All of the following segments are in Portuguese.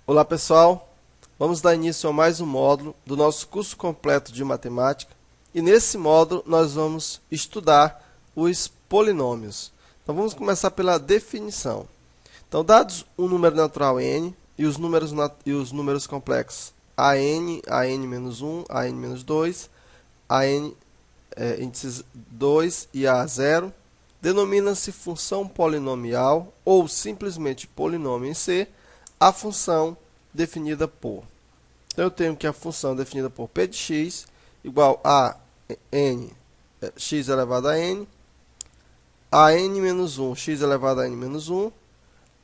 Olá pessoal, vamos dar início a mais um módulo do nosso curso completo de matemática e nesse módulo nós vamos estudar os polinômios. Então vamos começar pela definição. Então, dados um número natural n e os números complexos an, an-1, an-2, índices 2 e a0, denomina-se função polinomial ou simplesmente polinômio em C, a função definida por. Então, eu tenho que a função definida por p de x igual a n, x elevado a n menos 1, x elevado a n menos 1,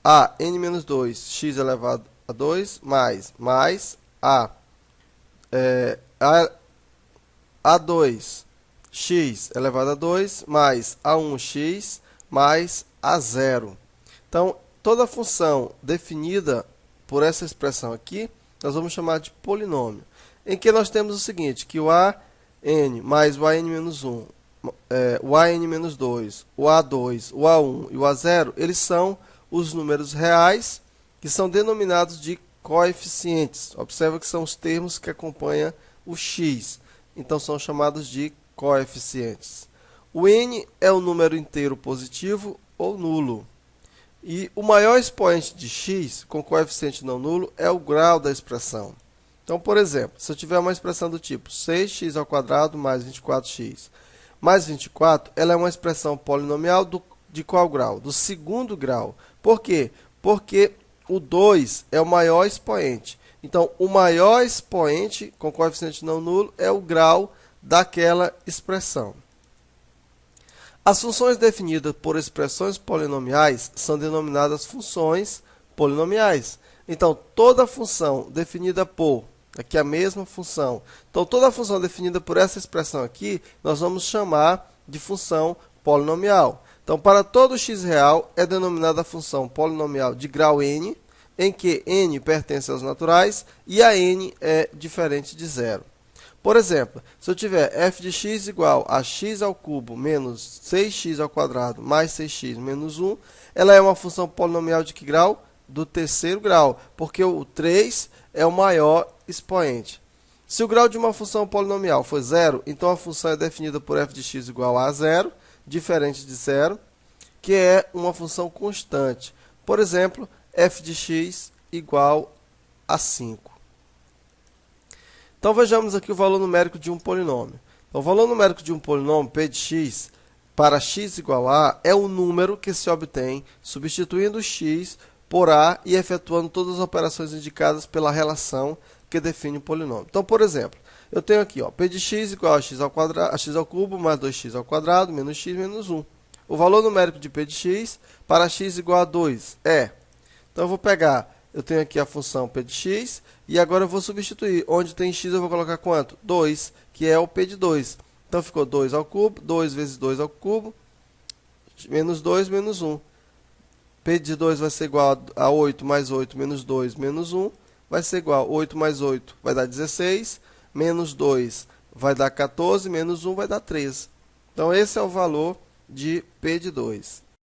a n menos 2, x elevado a 2, mais a2, x elevado a 2, mais a1x, mais a0. Então, toda função definida por essa expressão aqui, nós vamos chamar de polinômio, em que nós temos o seguinte, que o an mais o an menos 1, o an menos 2, o a2, o a1 e o a0, eles são os números reais que são denominados de coeficientes. Observa que são os termos que acompanham o x, então são chamados de coeficientes. O n é o número inteiro positivo ou nulo. E o maior expoente de x, com coeficiente não nulo, é o grau da expressão. Então, por exemplo, se eu tiver uma expressão do tipo 6x² mais 24x mais 24, ela é uma expressão polinomial de qual grau? Do segundo grau. Por quê? Porque o 2 é o maior expoente. Então, o maior expoente com coeficiente não nulo é o grau daquela expressão. As funções definidas por expressões polinomiais são denominadas funções polinomiais. Então, toda função definida por, aqui a mesma função, então toda função definida por essa expressão aqui, nós vamos chamar de função polinomial. Então, para todo x real, é denominada a função polinomial de grau n, em que n pertence aos naturais e a n é diferente de zero. Por exemplo, se eu tiver f de x igual a x ao cubo menos 6x ao quadrado mais 6x menos 1, ela é uma função polinomial de que grau? Do terceiro grau, porque o 3 é o maior expoente. Se o grau de uma função polinomial for zero, então a função é definida por f de x igual a zero, diferente de zero, que é uma função constante. Por exemplo, f de x igual a 5. Então, vejamos aqui o valor numérico de um polinômio. Então, o valor numérico de um polinômio, p de x, para x igual a, é o número que se obtém substituindo x por a e efetuando todas as operações indicadas pela relação que define o polinômio. Então, por exemplo, eu tenho aqui, p de x igual a x ao cubo mais 2x ao quadrado menos x menos 1. O valor numérico de p de x para x igual a 2 é... Então, eu vou pegar... Eu tenho aqui a função p de x e agora eu vou substituir. Onde tem x eu vou colocar quanto? 2, que é o p de 2. Então, ficou 2 ao cubo, 2 vezes 2 ao cubo, menos 2 menos 1. P de 2 vai ser igual a 8 mais 8 menos 2 menos 1. Vai ser igual a 8 mais 8 vai dar 16, menos 2 vai dar 14, menos 1 vai dar 13. Então, esse é o valor de p de 2.